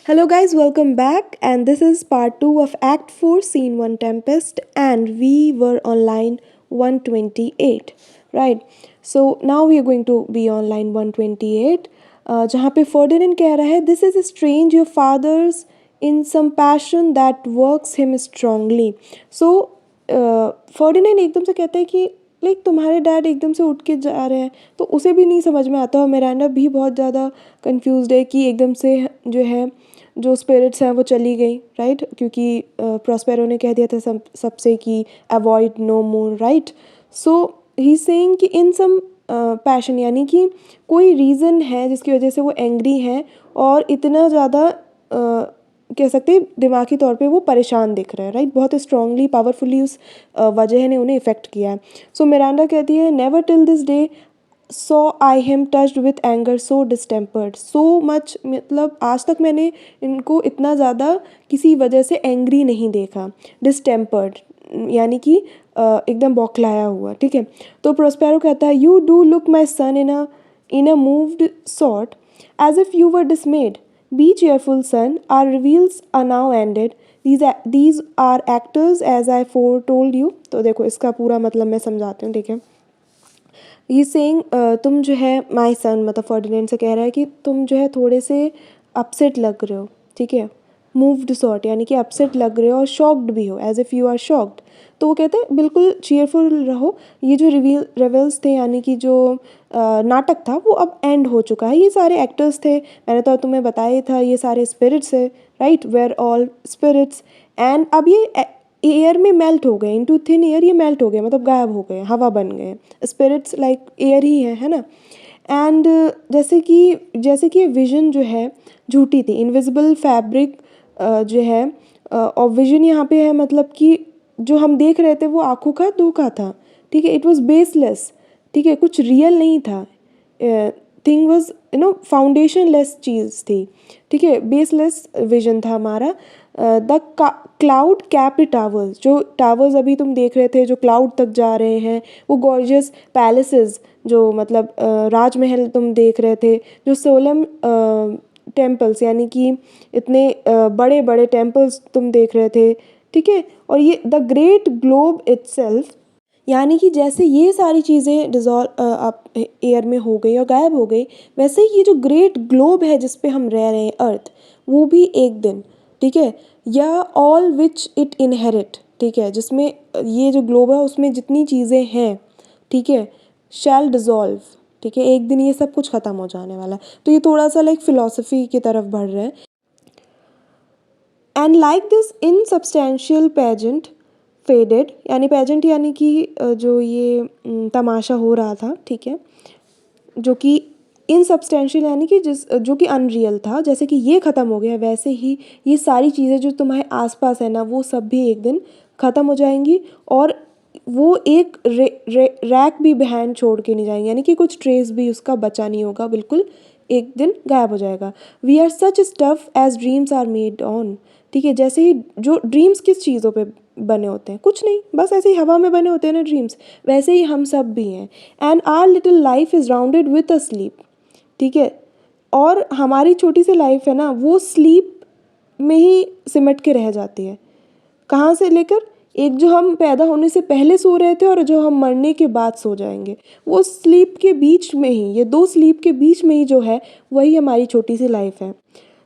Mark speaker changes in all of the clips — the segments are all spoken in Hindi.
Speaker 1: Hello, guys, welcome back. And this is part 2 of Act 4, Scene 1 Tempest. And we were on line 128, right? So now we are going to be on line 128, जहाँ पे फर्डिनेंड कह रहा है this is strange your father's in some passion that works him strongly. So Ferdinand एकदम से कहता है कि लाइक तुम्हारे डैड एकदम से उठ के जा रहे हैं, तो उसे भी नहीं समझ में आता और मिरांडा भी बहुत ज़्यादा कंफ्यूज्ड है कि एकदम से जो है जो स्पिरिट्स हैं वो चली गई, राइट? क्योंकि प्रॉस्पेरो ने कह दिया था सबसे कि avoid no more, right? So he saying कि इन सम पैशन, यानी कि कोई रीज़न है जिसकी वजह से वो एंग्री हैं और इतना ज़्यादा कह सकते हैं दिमागी तौर पे वो परेशान दिख रहे हैं, राइट? बहुत स्ट्रांगली पावरफुली उस वजह ने उन्हें इफ़ेक्ट किया है. सो मिरांडा कहती है never till this day saw I him touched with anger so distempered so much, मतलब आज तक मैंने इनको इतना ज़्यादा किसी वजह से एंग्री नहीं देखा. डिस्टेम्पर्ड यानी कि एकदम बौखलाया हुआ, ठीक है? तो प्रोस्पेरो कहता है you do look my son in a moved sort as if you were dismayed. Be cheerful son, our revels are now ended. These are actors as I foretold you. तो देखो इसका पूरा मतलब मैं समझाती हूँ, ठीक है? ये सेइंग तुम जो है माई सन, मतलब फर्डिनेंड से कह रहा है कि तुम जो है थोड़े से अपसेट लग रहे हो, ठीक है? मूव्ड सॉर्ट यानी कि अपसेट लग रहे हो और शॉक्ड भी हो, as if you are shocked. तो वो कहते हैं बिल्कुल चीयरफुल रहो. ये जो रिवेल्स थे यानी कि जो नाटक था वो अब एंड हो चुका है. ये सारे एक्टर्स थे, मैंने तो तुम्हें बताया ही था, ये सारे स्पिरिट्स है, right? Were all spirits. And अब ये एयर में मेल्ट हो गए, इनटू थिन एयर ये मेल्ट हो गए, मतलब गायब हो गए, हवा बन गए. स्पिरिट्स लाइक एयर ही है ना? एंड जैसे कि विजन जो है झूठी थी, इनविजिबल फैब्रिक जो है, और विजन यहाँ पे है मतलब कि जो हम देख रहे थे वो आँखों का धोखा था, ठीक है? इट वॉज बेसलेस, ठीक है? कुछ रियल नहीं था. थिंग वॉज फाउंडेशन लेस चीज़ थी, ठीक है? बेसलेस विजन था हमारा. द क्लाउड कैप्ड टावर्स, जो टावर्स अभी तुम देख रहे थे जो क्लाउड तक जा रहे हैं, वो गॉर्जियस पैलेसेस, जो मतलब राजमहल तुम देख रहे थे, जो सोलम टेम्पल्स यानी कि इतने बड़े बड़े टेम्पल्स तुम देख रहे थे, ठीक है? और ये द ग्रेट ग्लोब इटसेल्फ, यानी कि जैसे ये सारी चीज़ें डिजॉल्व आप एयर में हो गई और गायब हो गई, वैसे ही ये जो ग्रेट ग्लोब है जिस पे हम रह रहे हैं, अर्थ, वो भी एक दिन, ठीक है? या ऑल विच इट इनहेरिट, ठीक है? जिसमें ये जो ग्लोब है उसमें जितनी चीज़ें हैं, ठीक है, शैल डिज़ोल्व, ठीक है? एक दिन ये सब कुछ ख़त्म हो जाने वाला है. तो ये थोड़ा सा लाइक फिलोसफी की तरफ बढ़ रहे हैं. And like this insubstantial pageant faded, यानी पेजेंट यानी कि जो ये तमाशा हो रहा था, ठीक है, जो कि इनसब्सटेंशियल यानी कि जो कि अनरियल था, जैसे कि ये ख़त्म हो गया, वैसे ही ये सारी चीज़ें जो तुम्हारे आसपास है ना, वो सब भी एक दिन ख़त्म हो जाएंगी. और वो एक रैक भी बिहाइंड छोड़ के नहीं जाएंगे, यानी कि कुछ ट्रेस भी उसका बचा नहीं होगा, बिल्कुल एक दिन गायब हो जाएगा. We are such stuff as dreams are made on, ठीक है? जैसे ही जो ड्रीम्स किस चीज़ों पे बने होते हैं, कुछ नहीं, बस ऐसे ही हवा में बने होते हैं ना ड्रीम्स, वैसे ही हम सब भी हैं. And our little life is rounded with a sleep, ठीक है? और हमारी छोटी सी लाइफ है ना, वो स्लीप में ही सिमट के रह जाती है. कहाँ से लेकर, एक जो हम पैदा होने से पहले सो रहे थे और जो हम मरने के बाद सो जाएंगे, वो स्लीप के बीच में ही, ये दो स्लीप के बीच में ही जो है वही हमारी छोटी सी लाइफ है.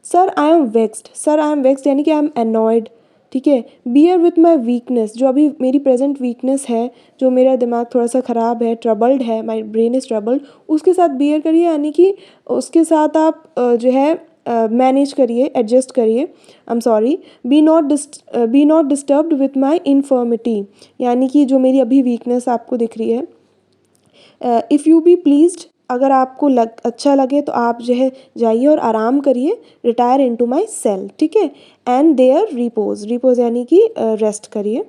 Speaker 1: सर आई एम वेक्स्ड यानी कि आई एम एनॉयड, ठीक है? बियर विथ माई वीकनेस, जो अभी मेरी प्रेजेंट वीकनेस है, जो मेरा दिमाग थोड़ा सा ख़राब है, ट्रबल्ड है, माई ब्रेन इज़ ट्रबल्ड, उसके साथ बियर करिए, यानी कि उसके साथ आप जो है मैनेज करिए, एडजस्ट करिए. I am sorry. Be not disturbed with my infirmity, यानी कि जो मेरी अभी वीकनेस आपको दिख रही है. इफ़ यू बी प्लीज्ड, अगर आपको अच्छा लगे तो आप जो है जाइए और आराम करिए. रिटायर इनटू माय सेल, ठीक है? एंड देयर रिपोज यानी कि रेस्ट करिए.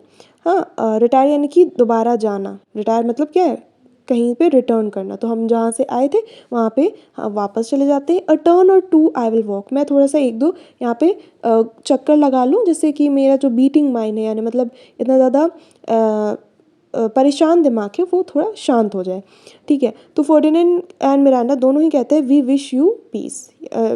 Speaker 1: हाँ, रिटायर यानी कि दोबारा जाना. रिटायर मतलब क्या है? कहीं पे रिटर्न करना. तो हम जहाँ से आए थे वहाँ पे हम वापस चले जाते हैं. अ टर्न और टू आई विल वॉक, मैं थोड़ा सा एक दो यहाँ पे चक्कर लगा लूँ, जिससे कि मेरा जो बीटिंग माइंड है, यानी मतलब इतना ज़्यादा परेशान दिमाग है वो थोड़ा शांत हो जाए, ठीक है। तो फर्डिनेंड एंड मिरांडा दोनों ही कहते हैं we wish you peace,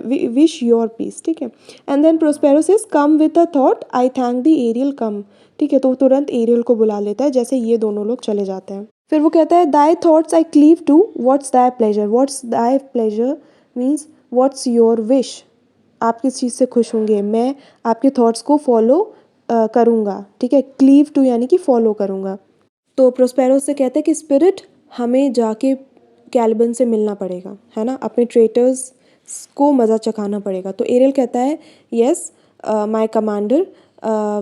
Speaker 1: we wish your peace, ठीक है। And then Prospero says come with a thought I thank thee Ariel come, ठीक है। तो तुरंत एरियल को बुला लेता है जैसे ये दोनों लोग चले जाते हैं। फिर वो कहता है thy thoughts I cleave to what's thy pleasure, what's thy pleasure means what's your wish, आप किस चीज़ से खुश होंगे, मैं आपके थॉट्स को फॉलो करूँगा, ठीक है। क्लीव टू यानी कि फॉलो करूँगा। तो प्रोस्पेरो से कहते हैं कि स्पिरिट हमें जाके कैलिबन से मिलना पड़ेगा, है ना, अपने ट्रेटर्स को मज़ा चखाना पड़ेगा। तो एरियल कहता है yes my commander,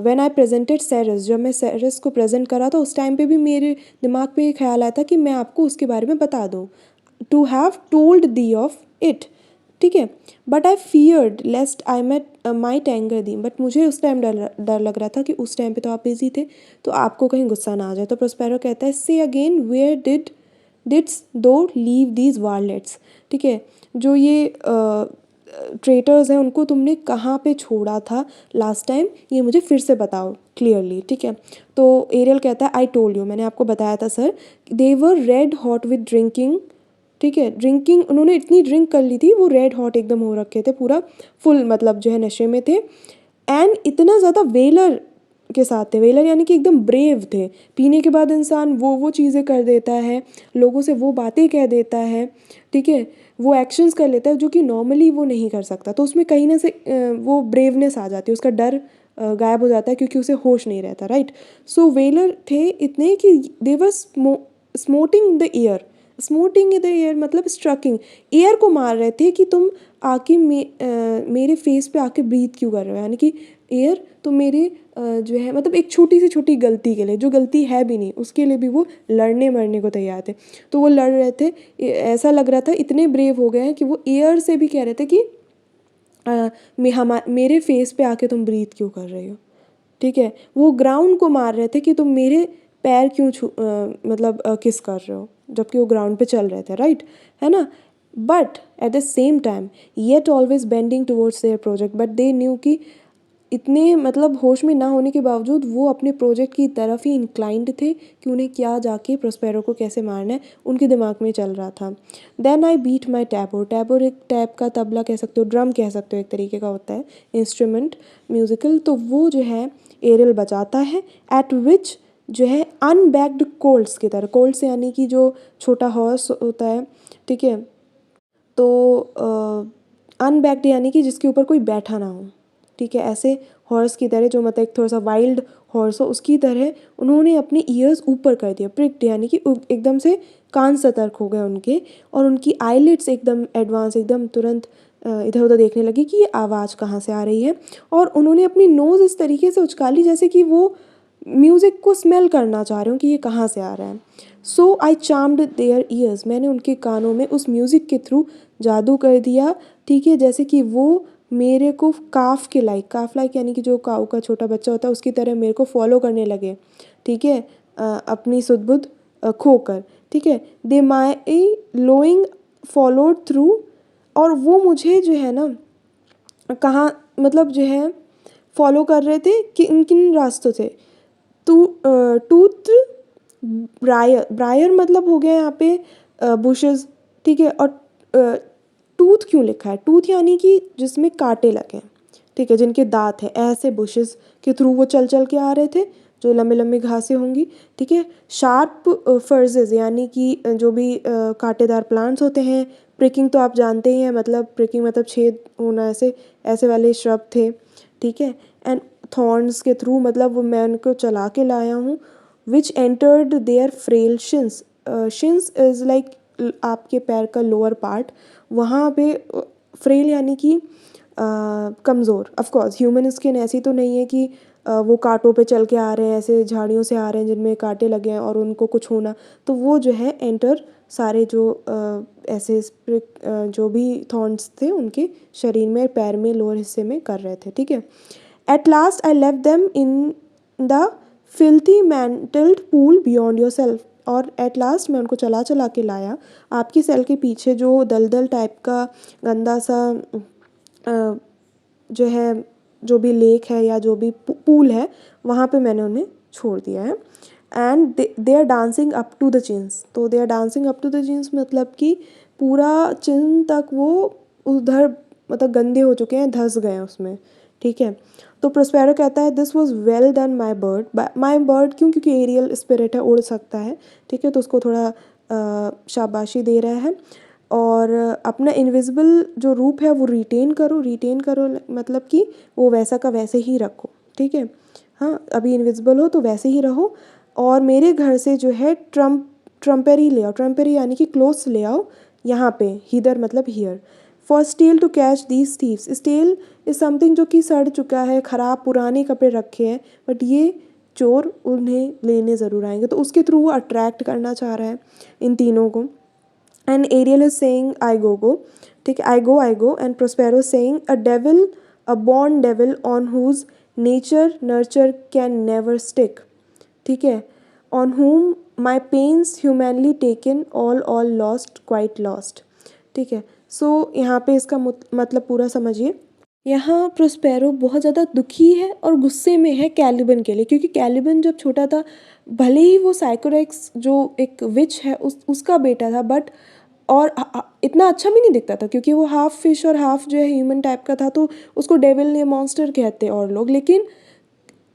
Speaker 1: when I presented Ceres, जब मैं सेरस को प्रेजेंट करा था उस टाइम पे भी मेरे दिमाग पे ये ख्याल आया था कि मैं आपको उसके बारे में बता दूँ, to have told thee of it, ठीक है। But I feared lest I might anger thee, but मुझे उस टाइम डर लग रहा था कि उस टाइम पे तो आप बिजी थे तो आपको कहीं गुस्सा ना आ जाए। तो प्रोस्पेरो कहता है से अगेन वेयर डिड्स दो लीव दीज वार्लेट्स, ठीक है। जो ये ट्रेटर्स हैं उनको तुमने कहाँ पे छोड़ा था लास्ट टाइम, ये मुझे फिर से बताओ क्लियरली, ठीक है। तो एरियल कहता है आई टोल्ड यू, मैंने आपको बताया था sir, they were red hot with drinking, ठीक है। ड्रिंकिंग, उन्होंने इतनी ड्रिंक कर ली थी, वो रेड हॉट एकदम हो रखे थे, पूरा फुल मतलब जो है नशे में थे। एंड इतना ज़्यादा वेलर के साथ थे, वेलर यानी कि एकदम ब्रेव थे। पीने के बाद इंसान वो चीज़ें कर देता है, लोगों से वो बातें कह देता है, ठीक है, वो एक्शंस कर लेता है जो कि नॉर्मली वो नहीं कर सकता। तो उसमें कहीं ना से वो ब्रेवनेस आ जाती है, उसका डर गायब हो जाता है क्योंकि उसे होश नहीं रहता, राइट। सो वेलर थे इतने कि दे वर स्मोटिंग द एयर, स्मोटिंग द एयर मतलब स्ट्रकिंग, एयर को मार रहे थे कि तुम आके मेरे फेस पे आके ब्रीथ क्यों कर रहे हो, यानी कि एयर तो मेरे जो है मतलब एक छोटी से छोटी गलती के लिए, जो गलती है भी नहीं उसके लिए भी वो लड़ने मरने को तैयार थे। तो वो लड़ रहे थे, ऐसा लग रहा था इतने ब्रेव हो गए हैं कि वो एयर से भी कह रहे थे कि मेरे फेस पे आके तुम ब्रीथ क्यों कर रहे हो, ठीक है। वो ग्राउंड को मार रहे थे कि तुम मेरे पैर क्यों मतलब किस कर रहे हो, जबकि वो ग्राउंड पे चल रहे थे, राइट, है ना। But at the same time yet always bending towards their project, but they knew कि इतने मतलब होश में ना होने के बावजूद वो अपने प्रोजेक्ट की तरफ ही इंक्लाइंड थे कि उन्हें क्या जाके प्रोस्पेरो को कैसे मारना है, उनके दिमाग में चल रहा था। देन आई बीट माई टैबोर, टैबोर एक टैप का तबला कह सकते हो, ड्रम कह सकते हो, एक तरीके का होता है इंस्ट्रूमेंट म्यूज़िकल। तो वो जो है एरियल बजाता है, एट विच जो है अनबैक्ड कोल्ड्स की तरह, कोल्ड्स यानी कि जो छोटा हॉर्स होता है, ठीक है। तो अनबैक्ड यानी कि जिसके ऊपर कोई बैठा ना हो, ठीक है, ऐसे हॉर्स की तरह, जो मतलब एक थोड़ा सा वाइल्ड हॉर्स हो उसकी तरह उन्होंने अपने ईयर्स ऊपर कर दिया, प्रिक्ड यानी कि एकदम से कान सतर्क हो गए उनके, और उनकी आईलिड्स एकदम एडवांस, एकदम तुरंत इधर उधर देखने लगी कि ये आवाज़ कहाँ से आ रही है। और उन्होंने अपनी नोज़ इस तरीके से उचका ली जैसे कि वो म्यूज़िक को स्मेल करना चाह रहे हो कि ये कहाँ से आ रहा है। सो आई चार्म्ड देयर ईयर्स, मैंने उनके कानों में उस म्यूज़िक के थ्रू जादू कर दिया, ठीक है, जैसे कि वो मेरे को काफ के लाइक, काफ लाइक यानी कि जो काऊ का छोटा बच्चा होता है उसकी तरह मेरे को फॉलो करने लगे, ठीक है, अपनी सुध-बुध खोकर, ठीक है। दे माई लोइंग फॉलोड थ्रू, और वो मुझे जो है ना कहाँ मतलब जो है फॉलो कर रहे थे कि किन किन रास्तों से, टूथ ब्रायर, ब्रायर मतलब हो गया यहाँ पे बुशेस, ठीक है। और टूथ क्यों लिखा है, टूथ यानी कि जिसमें कांटे लगे, ठीक है, जिनके दांत है, ऐसे बुशेस के थ्रू वो चल चल के आ रहे थे, जो लंबे लंबी घासें होंगी, ठीक है। शार्प फर्जेज यानी कि जो भी कांटेदार प्लांट्स होते हैं, प्रिकिंग तो आप जानते ही हैं, मतलब प्रिकिंग मतलब छेद होना, ऐसे ऐसे वाले श्रब थे, ठीक है। एंड थॉर्न्स के थ्रू मतलब वो मैं उनको चला के लाया हूँ, which entered their frail shins, shins is like आपके पैर का लोअर पार्ट, वहाँ पे फ्रेल यानी कि कमज़ोर। ऑफकोर्स ह्यूमन स्किन ऐसी तो नहीं है कि वो कांटों पे चल के आ रहे हैं, ऐसे झाड़ियों से आ रहे हैं जिनमें कांटे लगे हैं और उनको कुछ होना, तो वो जो है एंटर सारे जो ऐसे जो भी थॉर्न्स थे उनके शरीर में, पैर में, लोअर हिस्से में कर रहे थे, ठीक है। At last I left them in the filthy mantled pool beyond yourself, और एट लास्ट मैं उनको चला चला के लाया आपकी सेल के पीछे जो दलदल टाइप का गंदा सा जो है, जो भी लेक है या जो भी पूल है, वहाँ पे मैंने उन्हें छोड़ दिया है। And they are dancing up to the chins. तो they are dancing up to the chins मतलब कि पूरा चिन तक वो उधर मतलब गंदे हो चुके हैं, धंस गए हैं उसमें, ठीक है। तो प्रोस्पेरो कहता है this was well done my bird, क्यों, क्योंकि एरियल स्पिरिट है, उड़ सकता है, ठीक है। तो उसको थोड़ा शाबाशी दे रहा है। और अपना इनविजिबल जो रूप है वो रिटेन करो मतलब कि वो वैसा का वैसे ही रखो, ठीक है। हाँ, अभी इनविजिबल हो तो वैसे ही रहो। और मेरे घर से जो है ट्रम्पेरी ले आओ, ट्रम्पेरी यानी कि क्लोथ्स ले आओ यहाँ पे, हिदर मतलब here, for steal to catch these thieves. Steal is something जो कि सड़ चुका है, ख़राब पुराने कपड़े रखे हैं, बट ये चोर उन्हें लेने ज़रूर आएंगे। तो उसके थ्रू वो अट्रैक्ट करना चाह रहा है इन तीनों को। And Ariel is saying I go, ठीक है, I go and Prospero saying a devil, a born devil on whose nature nurture can never stick, ठीक है, on whom my pains humanly taken all lost quite lost, ठीक है। सो यहाँ पे इसका मतलब पूरा समझिए। यहाँ प्रोस्पेरो बहुत ज़्यादा दुखी है और गुस्से में है कैलिबन के लिए, क्योंकि कैलिबन जब छोटा था, भले ही वो साइकोरेक्स जो एक विच है उसका बेटा था, बट और इतना अच्छा भी नहीं दिखता था, क्योंकि वो हाफ फिश और हाफ जो है ह्यूमन टाइप का था, तो उसको डेविल या मॉन्स्टर कहते और लोग। लेकिन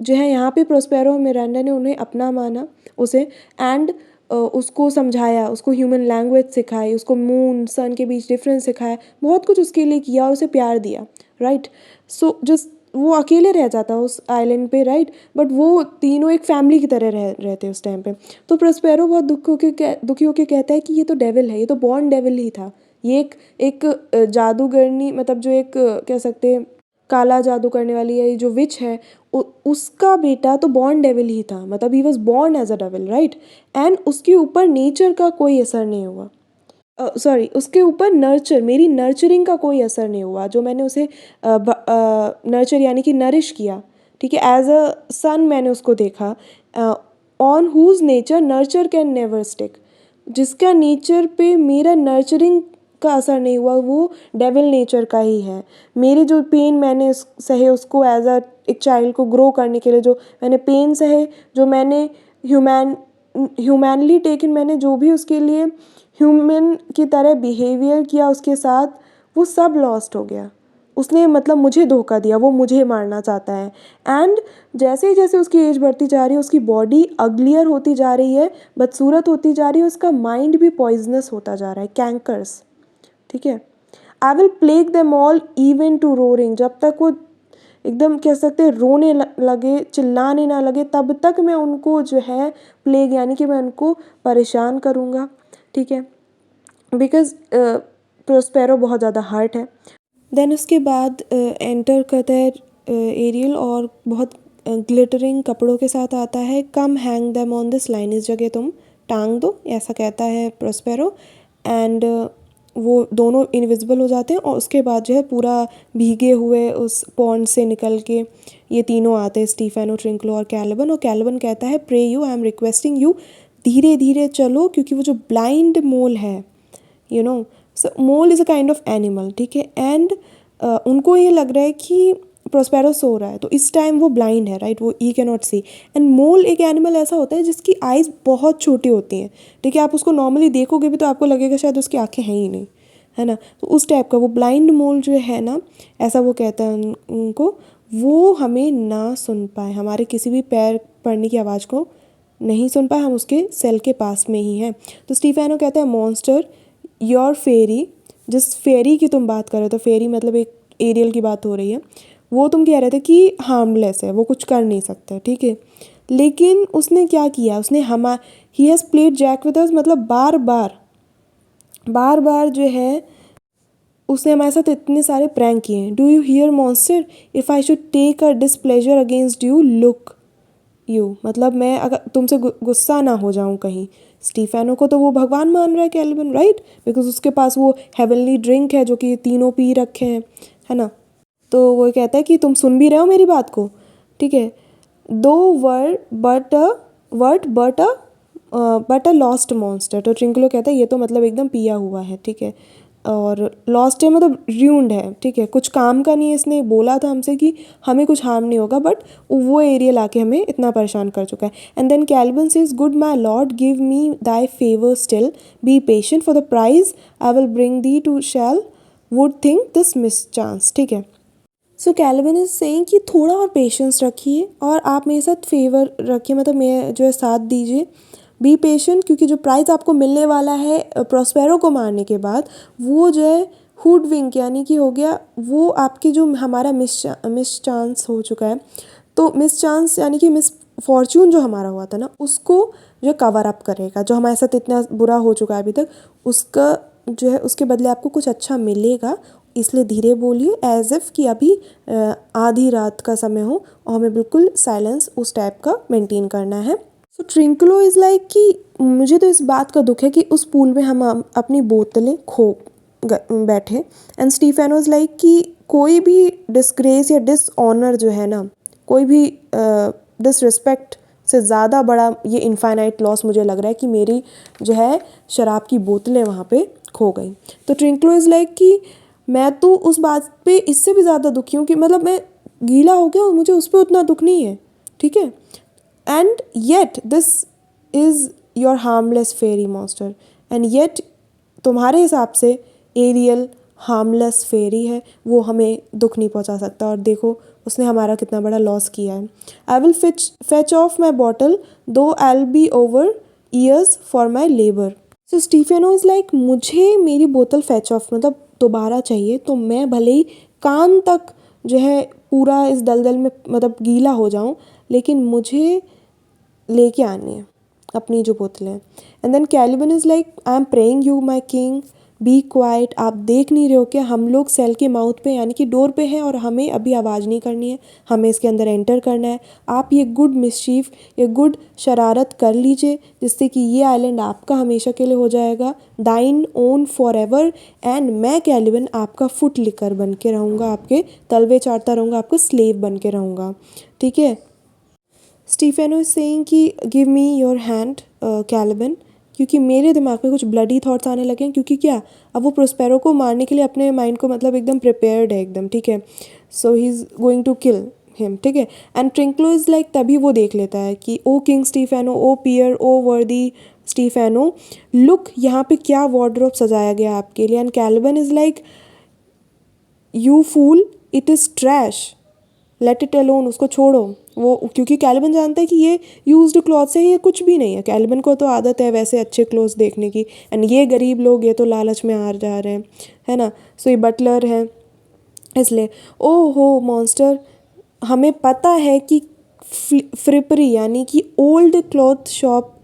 Speaker 1: जो है यहाँ पे प्रोस्पेरो मिरांडा ने उन्हें अपना माना उसे, एंड उसको समझाया, उसको ह्यूमन लैंग्वेज सिखाई, उसको मून सन के बीच डिफरेंस सिखाया, बहुत कुछ उसके लिए किया और उसे प्यार दिया, राइट। सो जस्ट वो अकेले रह जाता उस आइलैंड पे, राइट, बट वो तीनों एक फैमिली की तरह रहते उस टाइम पे। तो प्रोस्पेरो बहुत दुखी होके कहता है कि ये तो डेविल है, ये तो बॉर्न डेविल ही था, ये एक जादूगरनी, मतलब जो एक कह सकते हैं काला जादू करने वाली है, जो विच है, उसका बेटा तो बॉर्न डेविल ही था, मतलब he was born as a devil, right. And उसके ऊपर नेचर का कोई असर नहीं हुआ, सॉरी उसके ऊपर मेरी नर्चरिंग का कोई असर नहीं हुआ, जो मैंने उसे नर्चर यानी कि नरिश किया, ठीक है, एज अ सन मैंने उसको देखा। On whose nature nurture can never stick, जिसका नेचर पे मेरा नर्चरिंग का असर नहीं हुआ, वो डेविल नेचर का ही है। मेरे जो पेन मैंने सहे उसको एज अ एक चाइल्ड को ग्रो करने के लिए जो मैंने पेन सहे, जो मैंने ह्यूमैनली टेकन, मैंने जो भी उसके लिए ह्यूमन की तरह बिहेवियर किया उसके साथ, वो सब लॉस्ट हो गया। उसने मतलब मुझे धोखा दिया, वो मुझे मारना चाहता है। एंड जैसे ही जैसे उसकी एज बढ़ती जा रही है, उसकी बॉडी अग्लियर होती जा रही है, बदसूरत होती जा रही है, उसका माइंड भी पॉइजनस होता जा रहा है, कैंकर्स, ठीक है। I will plague them all even to roaring, जब तक वो एकदम कह सकते हैं रोने लगे, चिल्लाने ना लगे, तब तक मैं उनको जो है प्लेग यानी कि मैं उनको परेशान करूँगा, ठीक है, बिकॉज प्रोस्पेरो बहुत ज़्यादा हर्ट है। देन उसके बाद एंटर करता है एरियल और बहुत ग्लिटरिंग कपड़ों के साथ आता है। Come hang them on this line, इस जगह तुम टांग दो, ऐसा कहता है प्रोस्पेरो। एंड वो दोनों इनविजिबल हो जाते हैं और उसके बाद जो है पूरा भीगे हुए उस पॉन्ड से निकल के ये तीनों आते हैं, स्टीफेनो, ट्रिंकलो और कैलिबन कहता है pray you, I am requesting you, धीरे धीरे चलो, क्योंकि वो जो ब्लाइंड मोल है, you know, mole is a kind of animal, ठीक है। एंड उनको ये लग रहा है कि प्रोस्पेरो सो रहा है, तो इस टाइम वो ब्लाइंड है, राइट, वो he can not see. And mole एक एनिमल ऐसा होता है जिसकी आइज़ बहुत छोटी होती हैं, ठीक है, आप उसको नॉर्मली देखोगे भी तो आपको लगेगा शायद उसकी आंखें हैं ही नहीं, है ना। तो उस टाइप का वो ब्लाइंड मोल जो है ना, ऐसा वो कहता है उनको, वो हमें ना सुन पाए, हमारे किसी भी पैर पड़ने की आवाज़ को नहीं सुन पाए, हम उसके सेल के पास में ही हैं। तो स्टीफेनो कहता है मॉन्स्टर, योर फेरी, जिस फेरी की तुम बात कर रहे हो, तो फेरी मतलब एक एरियल की बात हो रही है, वो तुम कह रहे थे कि हार्मलेस है, वो कुछ कर नहीं सकता, ठीक है। लेकिन उसने क्या किया, उसने he has played jack with us, मतलब बार बार जो है उसने हमारे साथ इतने सारे प्रैंक किए हैं। Do you hear monster, if I should take a displeasure against you, look you, मतलब मैं अगर तुमसे गुस्सा ना हो जाऊं कहीं। स्टीफेनो को तो वो भगवान मान रहा है कैलिबन, राइट, बिकॉज उसके पास वो हेवनली ड्रिंक है जो कि तीनों पी रखे हैं, है ना। तो वो कहता है कि तुम सुन भी रहे हो मेरी बात को, ठीक है। दो बट अ लॉस्ट मॉन्स्टर, तो ट्रिंकलो कहता है ये तो मतलब एकदम पिया हुआ है, ठीक है। और लॉस्ट है मतलब र्यून्ड है, ठीक है, कुछ काम का नहीं है, इसने बोला था हमसे कि हमें कुछ हार्म नहीं होगा, बट वो एरिया लाके हमें इतना परेशान कर चुका है. And then Calvin says, good my lord, give me thy favour still, be patient for the prize I will bring thee to shall would think this mischance. ठीक है, सो कैल्विन इज सेइंग कि थोड़ा और पेशेंस रखिए और आप मेरे साथ फेवर रखिए, मतलब मेरे जो है साथ दीजिए. बी पेशेंट, क्योंकि जो प्राइज़ आपको मिलने वाला है प्रोस्पेरो को मारने के बाद, वो जो है हुड विंक यानी कि हो गया, वो आपकी जो हमारा मिस चांस हो चुका है. तो मिस चांस यानी कि मिस फॉर्चून जो हमारा हुआ था ना, उसको जो कवर अप करेगा, जो हमारे साथ इतना बुरा हो चुका है अभी तक, उसका जो है उसके बदले आपको कुछ अच्छा मिलेगा. इसलिए धीरे बोलिए, एज इफ़ कि अभी आधी रात का समय हो और हमें बिल्कुल साइलेंस उस टाइप का मेंटेन करना है. सो ट्रिंकलो इज़ लाइक कि मुझे तो इस बात का दुख है कि उस पूल में हम अपनी बोतलें खो बैठे. एंड स्टीफेनो इज़ लाइक कि कोई भी डिस्ग्रेस या डिसऑनर जो है ना, कोई भी डिसरिस्पेक्ट से ज़्यादा बड़ा ये इनफाइनाइट लॉस मुझे लग रहा है कि मेरी जो है शराब की बोतलें वहाँ पे खो गई. तो ट्रिंकलो इज़ लाइक कि मैं तो उस बात पे इससे भी ज़्यादा दुखी हूँ कि मतलब मैं गीला हो गया और मुझे उस पर उतना दुख नहीं है. ठीक है, and yet this is your harmless fairy monster, and yet तुम्हारे हिसाब से एरियल हार्मलेस फेरी है, वो हमें दुख नहीं पहुंचा सकता. और देखो उसने हमारा कितना बड़ा लॉस किया है. I will fetch off my bottle though I will be over ears for my labour. So Stephano is like, मुझे मेरी बोतल फेच ऑफ मतलब दोबारा चाहिए, तो मैं भले ही कान तक जो है पूरा इस दलदल में मतलब गीला हो जाऊं, लेकिन मुझे लेके आनी है अपनी जो बोतलें. And then Caliban is like, I am praying you my king, be quiet. आप देख नहीं रहे हो क्या, हम लोग सेल के माउथ पे यानी कि डोर पे हैं और हमें अभी आवाज़ नहीं करनी है, हमें इसके अंदर एंटर करना है. आप ये गुड मिसचीफ, ये गुड शरारत कर लीजिए जिससे कि ये आइलैंड आपका हमेशा के लिए हो जाएगा, दाइन ओन फॉर एवर. एंड मैं कैलिबन आपका फुट लिकर बन के रहूँगा, आपके तलवे चाटता रहूँगा, आपका स्लेव बन के रहूँगा. ठीक है. स्टीफेनो इज सेइंग कि give me your hand Caliban, क्योंकि मेरे दिमाग में कुछ ब्लडी थॉट्स आने लगे हैं, क्योंकि क्या, अब वो प्रोस्पेरो को मारने के लिए अपने माइंड को मतलब एकदम प्रिपेयर्ड है एकदम. ठीक है, so he is going to kill him. ठीक है, एंड ट्रिंकलो इज़ लाइक, तभी वो देख लेता है कि ओ किंग स्टीफेनो, ओ पियर, ओ वर्दी स्टीफेनो, लुक यहाँ पे क्या वार्डरोब सजाया गया आपके लिए. And Caliban is like, you fool, it is trash, let it alone, उसको छोड़ो. वो क्योंकि कैलिबन जानता है कि ये यूज्ड क्लॉथ्स है, ये कुछ भी नहीं है. कैलिबन को तो आदत है वैसे अच्छे क्लोथ्स देखने की, एंड ये गरीब लोग ये तो लालच में आ जा रहे हैं, है ना. सो ये बटलर हैं इसलिए. ओ हो मॉन्स्टर, हमें पता है कि फ्रिपरी यानी कि ओल्ड क्लॉथ शॉप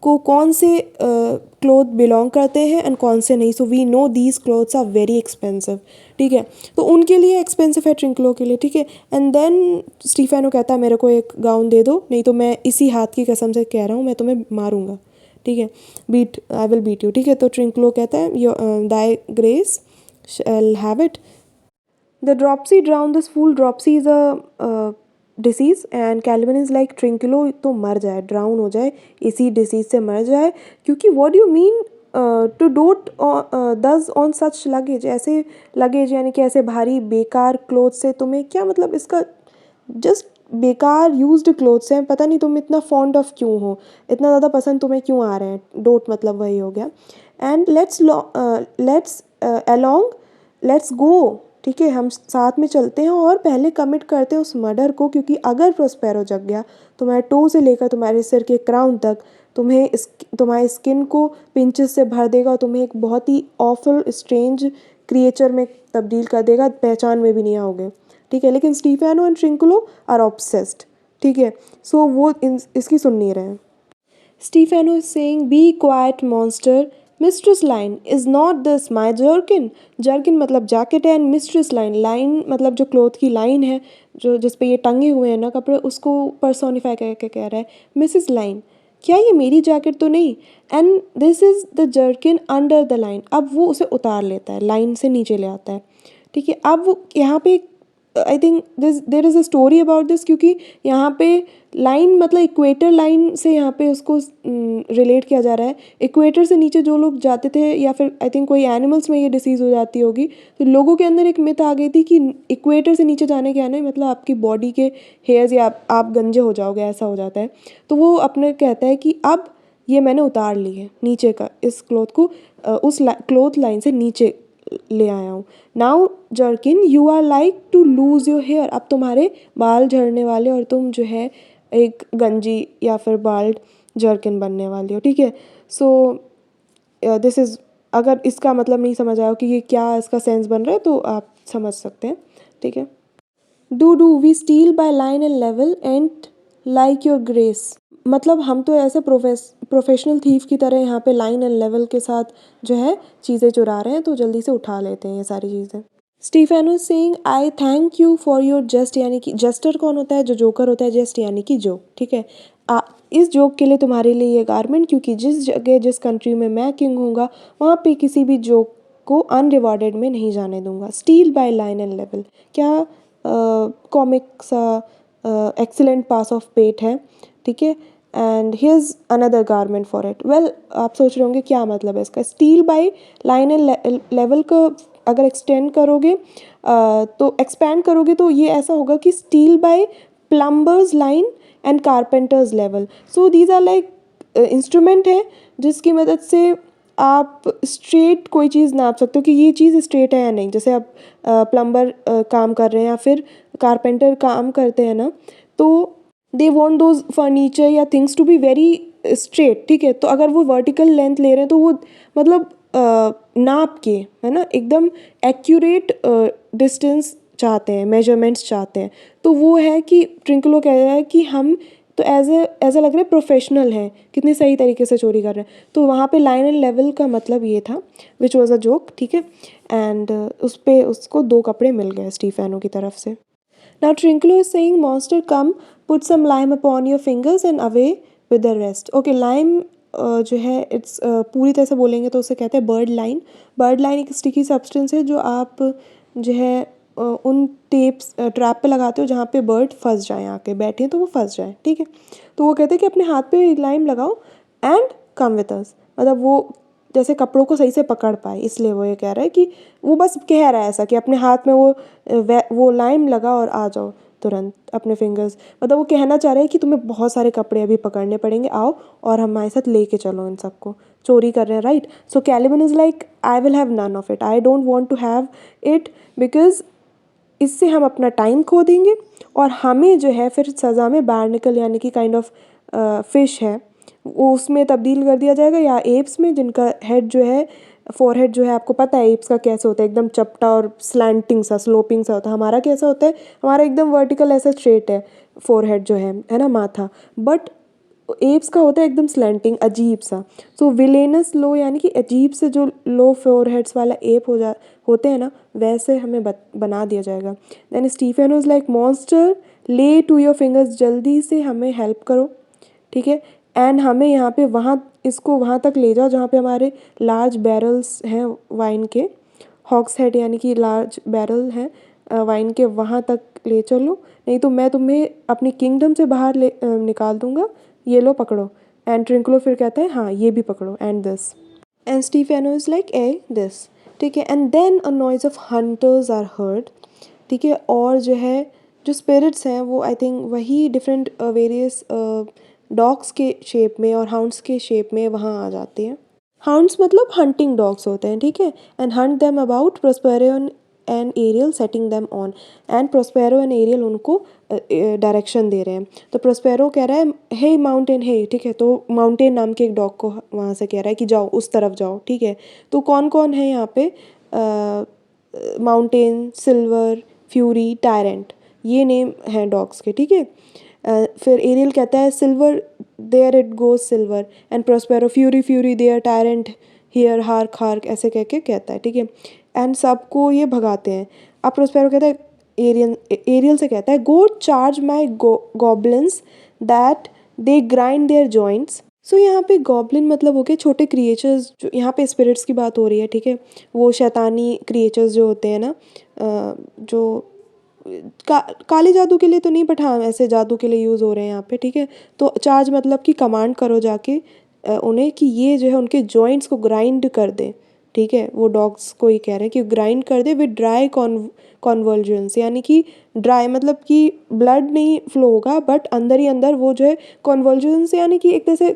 Speaker 1: को कौन से क्लोथ बिलोंग करते हैं एंड कौन से नहीं. So we know these clothes are very expensive. ठीक है, तो उनके लिए एक्सपेंसिव है ट्रिंकलो के लिए. ठीक है, एंड देन स्टीफेनो कहता है मेरे को एक गाउन दे दो, नहीं तो मैं इसी हाथ की कसम से कह रहा हूँ मैं तुम्हें मारूंगा. ठीक है, beat I will beat you. ठीक है, तो ट्रिंकलो कहता है your thy grace shall have it. The dropsy drowned this fool. Dropsy is a disease and Calvin is like, Trinculo तो मर जाए, ड्राउन हो जाए, इसी डिसीज से मर जाए. क्योंकि what do you mean to dote does on such luggage, ऐसे लगेज यानी कि ऐसे भारी बेकार क्लोथ से तुम्हें क्या मतलब, इसका जस्ट बेकार यूज्ड क्लोथ्स हैं, पता नहीं तुम इतना फॉन्ड ऑफ क्यों हो, इतना ज़्यादा पसंद तुम्हें क्यों आ रहे हैं. डोट मतलब वही हो गया. And let's along, let's go. ठीक है, हम साथ में चलते हैं और पहले कमिट करते हैं उस मर्डर को, क्योंकि अगर प्रोस्पेरो जग गया, तुम्हारे टो से लेकर तुम्हारे सिर के क्राउन तक तुम्हें तुम्हारी स्किन को पिंचेस से भर देगा और तुम्हें एक बहुत ही ऑफुल स्ट्रेंज क्रिएचर में तब्दील कर देगा, पहचान में भी नहीं आओगे. ठीक है, लेकिन Stephano and Trinculo are obsessed. ठीक है, सो वो इसकी सुन नहीं रहे हैं. Stefano is saying, be quiet monster. Mistress line, is not this my jerkin? Jerkin मतलब जैकेट है, एंड मिस्ट्रेस लाइन, लाइन मतलब जो क्लोथ की लाइन है, जो जिस पे ये टंगे हुए हैं ना कपड़े, उसको पर्सोनिफाई करके कह रहा है मिसिस लाइन, क्या ये मेरी जैकेट तो नहीं. And this is the jerkin under the line. अब वो उसे उतार लेता है, लाइन से नीचे ले आता है. ठीक है, अब वो यहाँ पे I think this there is a story about this, क्योंकि यहाँ पे लाइन मतलब इक्वेटर लाइन से यहाँ पे उसको रिलेट किया जा रहा है। इक्वेटर से नीचे जो लोग जाते थे, या फिर आई थिंक कोई एनिमल्स में ये डिसीज़ हो जाती होगी, तो लोगों के अंदर एक मिथ आ गई थी कि इक्वेटर से नीचे जाने के आने मतलब आपकी बॉडी के हेयर्स या आप गंजे हो जाओगे, ऐसा हो जाता है। तो वो अपने कहता है कि अब ये मैंने उतार ली है नीचे का, इस क्लोथ को उस क्लोथ लाइन से नीचे ले आया हूँ। Now jerkin you are like to lose your hair, अब तुम्हारे बाल झड़ने वाले और तुम जो है एक गंजी या फिर बाल्ड जर्किन बनने वाली हो, ठीक है। सो दिस इज़, अगर इसका मतलब नहीं समझ आया कि ये क्या इसका सेंस बन रहा है तो आप समझ सकते हैं, ठीक है। Do we steal by line and level and like your grace, मतलब हम तो ऐसे प्रोफेशनल थीफ की तरह यहाँ पे लाइन एंड लेवल के साथ जो है चीज़ें चुरा रहे हैं, तो जल्दी से उठा लेते हैं ये सारी चीज़ें। Stephano sing I thank you for your jest, यानी कि जस्टर कौन होता है, जो जोकर होता है, जस्ट यानी कि जोक, ठीक है। इस जोक के लिए तुम्हारे लिए ये गारमेंट, क्योंकि जिस जगह जिस कंट्री में मैं किंग हूँगा वहाँ पे किसी भी जोक को अनरिवॉर्डेड में नहीं जाने दूंगा। Steal by line and level, क्या कॉमिक सा एक्सीलेंट पास ऑफ पेट है, ठीक है। And here's another garment for it. Well, आप सोच रहे होंगे क्या मतलब है इसका। Steal by line and level का अगर एक्सटेंड करोगे तो एक्सपैंड करोगे तो ये ऐसा होगा कि steal by plumbers line and carpenters level. So these are like instrument है जिसकी मदद से आप स्ट्रेट कोई चीज़ नाप सकते हो कि ये चीज़ स्ट्रेट है या नहीं। जैसे आप प्लम्बर काम कर रहे हैं या फिर कारपेंटर काम करते हैं ना, तो दे वॉन्ट दोज फर्नीचर या things to be very straight, ठीक है। तो अगर वो वर्टिकल लेंथ ले रहे हैं तो वो मतलब नाप के, है ना, एकदम एक्यूरेट डिस्टेंस चाहते हैं, मेजरमेंट्स चाहते हैं। तो वो है कि ट्रिंकलो कह रहा है कि हम तो एज लग रहा है प्रोफेशनल है, कितनी सही तरीके से चोरी कर रहे हैं। तो वहाँ पे लाइन एंड लेवल का मतलब ये था, विच वॉज अ जोक, ठीक है। एंड उस पर उसको 2 कपड़े मिल गए स्टीफेनो की तरफ से। Now Trinklo is saying, monster come, put some lime upon your fingers and away with the rest. Okay, lime जो है इट्स पूरी तरह से बोलेंगे तो उसे कहते हैं बर्ड लाइन। बर्ड लाइन एक स्टिकी सब्सटेंस है जो आप जो है उन टेप्स ट्रैप पे लगाते हो जहाँ पे बर्ड फंस जाए, आके बैठे तो वो फंस जाए, ठीक है। तो वो कहते हैं कि अपने हाथ पे लाइम लगाओ एंड कम विद अस, मतलब वो जैसे कपड़ों को सही से पकड़ पाए, इसलिए वो ये कह रहा है कि वो बस कह रहा है ऐसा कि अपने हाथ में वो लाइम लगा और आ जाओ तुरंत अपने फिंगर्स, मतलब वो कहना चाह रहे हैं कि तुम्हें बहुत सारे कपड़े अभी पकड़ने पड़ेंगे, आओ और हमारे साथ लेके चलो इन सबको, चोरी कर रहे हैं, राइट। So Caliban is like I will have none of it, I don't want to have it, because इससे हम अपना टाइम खो देंगे और हमें जो है फिर सज़ा में बार्निकल यानी कि काइंड ऑफ फिश है वो उसमें तब्दील कर दिया जाएगा, या एप्स में जिनका हेड जो है फोरहेड जो है आपको पता है एप्स का कैसे होता है, एकदम चपटा और स्लैंटिंग सा स्लोपिंग सा होता है। हमारा कैसा होता है, हमारा एकदम वर्टिकल ऐसा स्ट्रेट है फोरहेड जो है ना, माथा। बट एप्स का होता है एकदम स्लैंटिंग अजीब सा। सो विलेनस लो यानी कि अजीब से जो लो फोरहेड्स वाला एप होते हैं ना, वैसे हमें बना दिया जाएगा। Then Stephen was like monster lay to your fingers, जल्दी से हमें हेल्प करो, ठीक है। एंड हमें यहाँ पे इसको वहाँ तक ले जाओ जहाँ पे हमारे लार्ज बैरल्स हैं वाइन के, हॉक्स हेड यानी कि लार्ज बैरल हैं वाइन के, वहाँ तक ले चलो, नहीं तो मैं तुम्हें अपनी किंगडम से बाहर निकाल दूँगा, ये लो पकड़ो। एंड ट्रिंकलो फिर कहता है हाँ ये भी पकड़ो, and this and Stephano is like a this, ठीक है। And then a noise of hunters are heard, ठीक है। और जो है जो स्पिरिट्स हैं वो आई थिंक वही डिफरेंट वेरियस डॉग्स के शेप में और हाउंड्स के शेप में वहाँ आ जाते हैं। हाउंड्स मतलब हंटिंग डॉग्स होते हैं, ठीक है। And hunt them about Prospero and Ariel setting them on, and Prospero and Ariel उनको डायरेक्शन दे रहे हैं। तो प्रोस्पेरो कह रहा है हे माउंटेन हे, ठीक है। तो माउंटेन नाम के एक डॉग को वहाँ से कह रहा है कि जाओ उस तरफ जाओ, ठीक है। तो कौन कौन है यहाँ पे, माउंटेन, सिल्वर, फ्यूरी, टायरेंट, ये नेम हैं डॉग्स के, ठीक है। फिर एरियल कहता है silver there it goes silver, and Prospero fury fury there, tyrant here hark hark, ऐसे कह के कहता है, ठीक है। एंड सबको ये भगाते हैं। अब प्रोस्पेरो कहता है एरियल से कहता है go charge my goblins that they grind their joints. So यहाँ पे गॉब्लिन मतलब हो गए छोटे क्रिएचर्स, जो यहाँ पे स्पिरिट्स की बात हो रही है, ठीक है। वो शैतानी क्रिएचर्स जो होते हैं ना, जो काले जादू के लिए तो नहीं, बट हाँ ऐसे जादू के लिए यूज़ हो रहे हैं यहाँ पे, ठीक है। तो चार्ज मतलब कि कमांड करो जाके उन्हें कि ये जो है उनके जॉइंट्स को ग्राइंड कर दे, ठीक है। वो डॉग्स को ही कह रहे हैं कि ग्राइंड कर दे विद ड्राई कॉन्वल्जेंस, यानी कि ड्राई मतलब कि ब्लड नहीं फ्लो होगा, बट अंदर ही अंदर वो जो है कॉन्वल्जेंस, यानी कि एक तरह से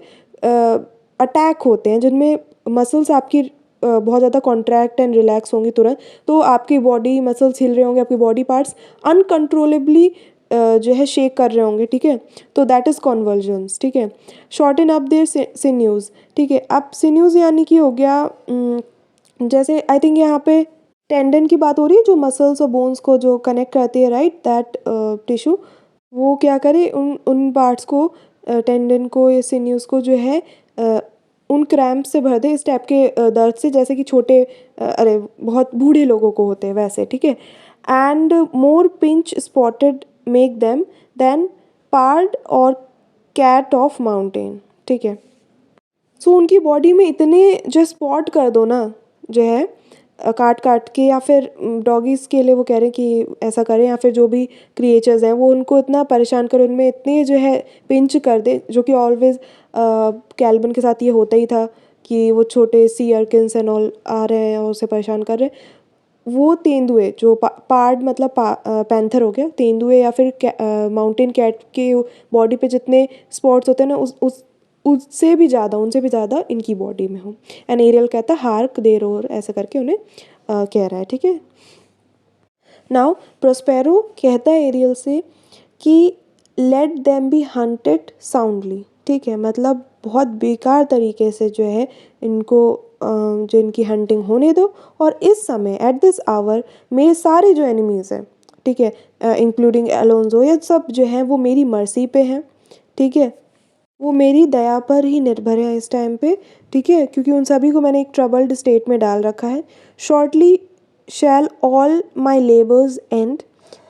Speaker 1: अटैक होते हैं जिनमें मसल्स आपकी बहुत ज़्यादा कॉन्ट्रैक्ट एंड रिलैक्स होंगी तुरंत, तो आपकी बॉडी मसल्स हिल रहे होंगे, आपकी बॉडी पार्ट्स अनकंट्रोलेबली जो है शेक कर रहे होंगे, ठीक है। तो दैट इज़ कॉन्वल्जेंस, ठीक है। शॉर्टन अप देयर सिन्यूज, ठीक है। अब सिन्यूज यानी कि हो गया जैसे आई थिंक यहाँ पे टेंडन की बात हो रही है, जो मसल्स और बोन्स को जो कनेक्ट करती है, राइट, दैट टिश्यू। वो क्या करे, उन उन पार्ट्स को, टेंडन को या सिन्यूज को जो है उन क्रैम्प से भर दे, इस टाइप के दर्द से, जैसे कि छोटे अरे बहुत बूढ़े लोगों को होते हैं वैसे, ठीक है। And more pinch spotted make them than pard or cat of mountain, ठीक है। सो उनकी बॉडी में इतने जो स्पॉट कर दो ना, जो है काट काट के, या फिर डॉगीज़ के लिए वो कह रहे हैं कि ऐसा करें, या फिर जो भी क्रिएचर्स हैं वो उनको इतना परेशान करें, उनमें इतने जो है पिंच कर दे, जो कि ऑलवेज कैल्बन के साथ ये होता ही था कि वो छोटे सी अर्किन्स एंड ऑल आ रहे हैं और उसे परेशान कर रहे हैं। वो तेंदुए जो पार्ड मतलब पैंथर हो गया, तेंदुए या फिर माउंटेन कैट के बॉडी पे जितने स्पॉट्स होते हैं ना, उस उससे भी ज़्यादा, उनसे भी ज़्यादा इनकी बॉडी में हो। एंड एरियल कहता है हार्क दे रोर, ऐसा करके उन्हें कह रहा है, ठीक है। नाउ प्रोस्पेरो कहता है एरियल से कि let them be hunted soundly, ठीक है। मतलब बहुत बेकार तरीके से जो है इनको जो इनकी हंटिंग होने दो, और इस समय एट दिस आवर मेरे सारे जो एनिमीज़ हैं, ठीक है, इंक्लूडिंग अलोन्जो, ये सब जो हैं वो मेरी मर्सी पे हैं, ठीक है। वो मेरी दया पर ही निर्भर है इस टाइम पे, ठीक है, क्योंकि उन सभी को मैंने एक ट्रबल्ड स्टेट में डाल रखा है। Shortly shall all my labours end,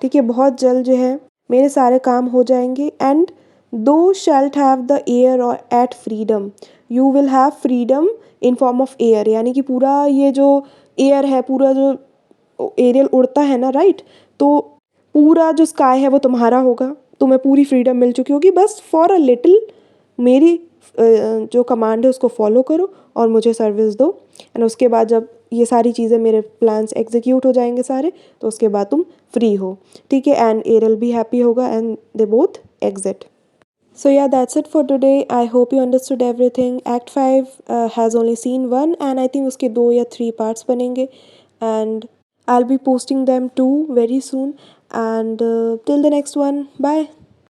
Speaker 1: ठीक है, बहुत जल्द जो है मेरे सारे काम हो जाएंगे। And thou shalt have the air और at freedom, you will have freedom in form of air, यानी कि पूरा ये जो एयर है, पूरा जो एरियल उड़ता है ना, राइट, तो पूरा जो स्काई है वो तुम्हारा होगा, तुम्हें पूरी फ्रीडम मिल चुकी होगी, बस फॉर अ लिटिल मेरी जो कमांड है उसको फॉलो करो और मुझे सर्विस दो। एंड उसके बाद जब ये सारी चीज़ें, मेरे प्लान्स एग्जीक्यूट हो जाएंगे सारे, तो उसके बाद तुम फ्री हो, ठीक है। एंड एरल भी हैप्पी होगा and they both exit. So yeah, that's it for today. I hope you understood everything. Act 5 has only scene 1, and I think उसके 2 या 3 parts बनेंगे, and I'll be posting them too very soon. And till the next one, bye.